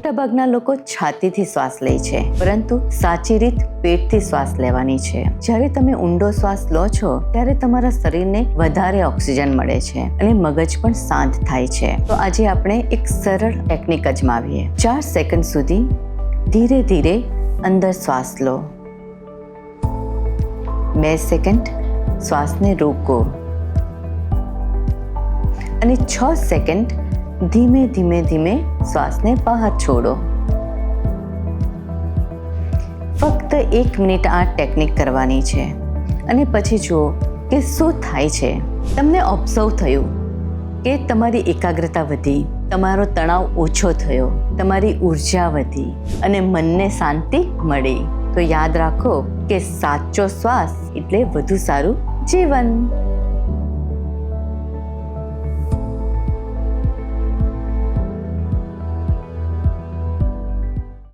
મોટાભાગના લોકો છાતીથી શ્વાસ લે છે, પરંતુ સાચી રીત પેટથી શ્વાસ લેવાની છે. જ્યારે તમે ઊંડો શ્વાસ લો છો ત્યારે તમારા શરીરને વધારે ઓક્સિજન મળે છે અને મગજ પણ શાંત થાય છે. તો આજે આપણે એક સરળ ટેકનિક અજમાવીએ. 4 સેકન્ડ સુધી ધીરે ધીરે અંદર શ્વાસ લો. 2 સેકન્ડ શ્વાસને રોકો અને 6 સેકન્ડ ધીમે ધીમે ધીમે શ્વાસને બહાર છોડો. ફક્ત 1 મિનિટ આ ટેકનિક કરવાની છે અને પછી જુઓ કે શું થાય છે. તમને ઓબ્ઝર્વ થયું કે તમારી એકાગ્રતા વધી, તમારો તણાવ ઓછો થયો, તમારી ઉર્જા વધી અને મનને શાંતિ મળી. તો યાદ રાખો કે સાચો શ્વાસ એટલે વધુ સારું જીવન.